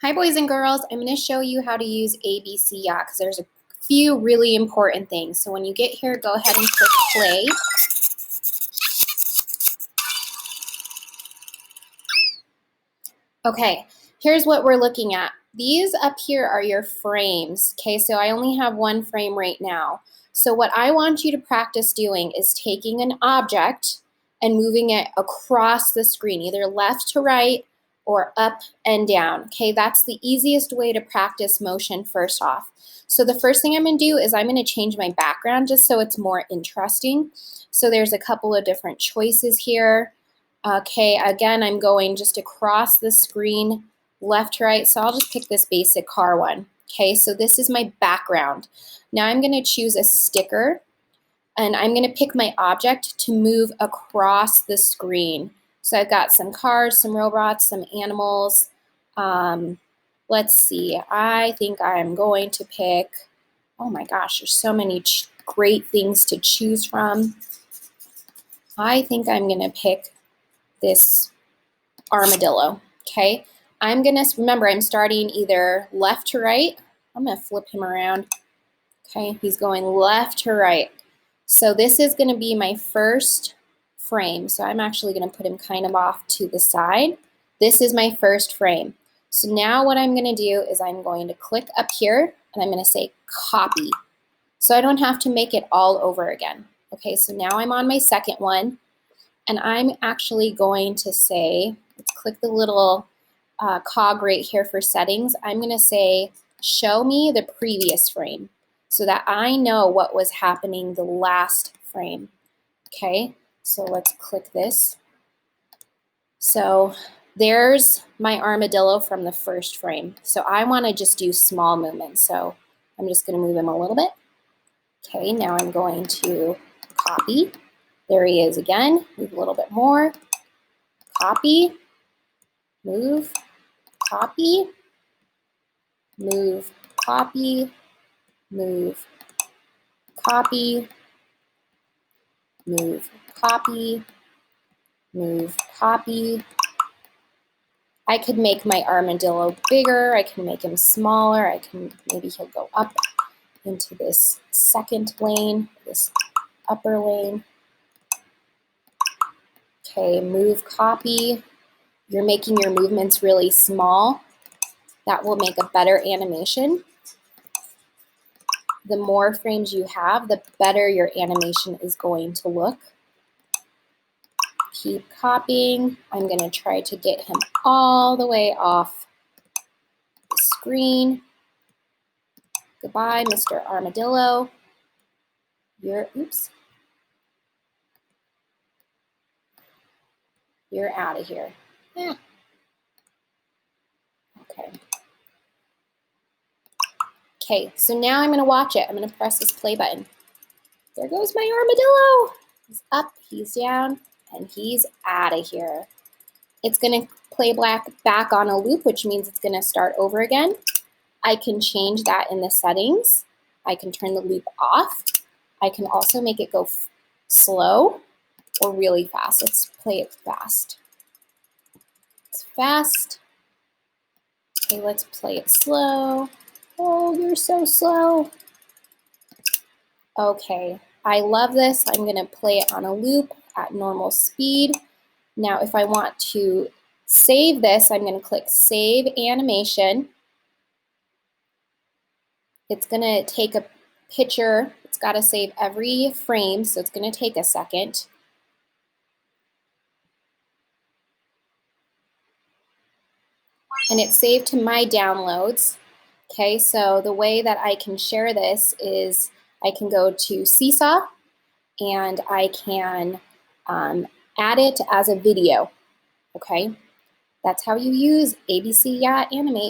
Hi boys and girls, I'm going to show you how to use ABCya because there's a few really important things. So when you get here, go ahead and click play. Okay, here's what we're looking at. These up here are your frames, okay? So I only have one frame right now. So what I want you to practice doing is taking an object and moving it across the screen, either left to right or up and down, okay? That's the easiest way to practice motion first off. So the first thing I'm gonna do is I'm gonna change my background just so it's more interesting. So there's a couple of different choices here. Okay, again, I'm going just across the screen, left to right, so I'll just pick this basic car one. Okay, so this is my background. Now I'm gonna choose a sticker, and I'm gonna pick my object to move across the screen. So I've got some cars, some robots, some animals. Let's see, I think I'm going to pick, oh my gosh, there's so many great things to choose from. I think I'm gonna pick this armadillo, okay? I'm gonna, remember I'm starting either left to right. I'm gonna flip him around. Okay, he's going left to right. So this is gonna be my first frame. So I'm actually gonna put him kind of off to the side. This is my first frame. So now what I'm gonna do is I'm going to click up here and I'm gonna say copy. So I don't have to make it all over again. Okay, so now I'm on my second one. And I'm actually going to say, let's click the little cog right here for settings. I'm going to say, show me the previous frame so that I know what was happening the last frame. Okay, so let's click this. So there's my armadillo from the first frame. So I want to just do small movements. So I'm just going to move him a little bit. Okay, now I'm going to copy. There he is again. Move a little bit more. Copy, move, copy, move, copy, move, copy, move, copy, move, copy. I could make my armadillo bigger. I can make him smaller. Maybe he'll go up into this second lane, this upper lane. Okay, move, copy. You're making your movements really small. That will make a better animation. The more frames you have, the better your animation is going to look. Keep copying. I'm going to try to get him all the way off the screen. Goodbye, Mr. Armadillo. Oops. You're out of here. Yeah. Okay. Okay, so now I'm going to watch it. I'm going to press this play button. There goes my armadillo. He's up, he's down, and he's out of here. It's going to play back on a loop, which means it's going to start over again. I can change that in the settings. I can turn the loop off. I can also make it go slow or really fast. Let's play it fast. It's fast. Okay, let's play it slow. Oh, you're so slow. Okay, I love this. I'm going to play it on a loop at normal speed. Now, if I want to save this, I'm going to click Save Animation. It's going to take a picture. It's got to save every frame, so it's going to take a second. And it's saved to my downloads. Okay, so the way that I can share this is I can go to Seesaw and I can add it as a video. Okay, that's how you use ABCya Animate.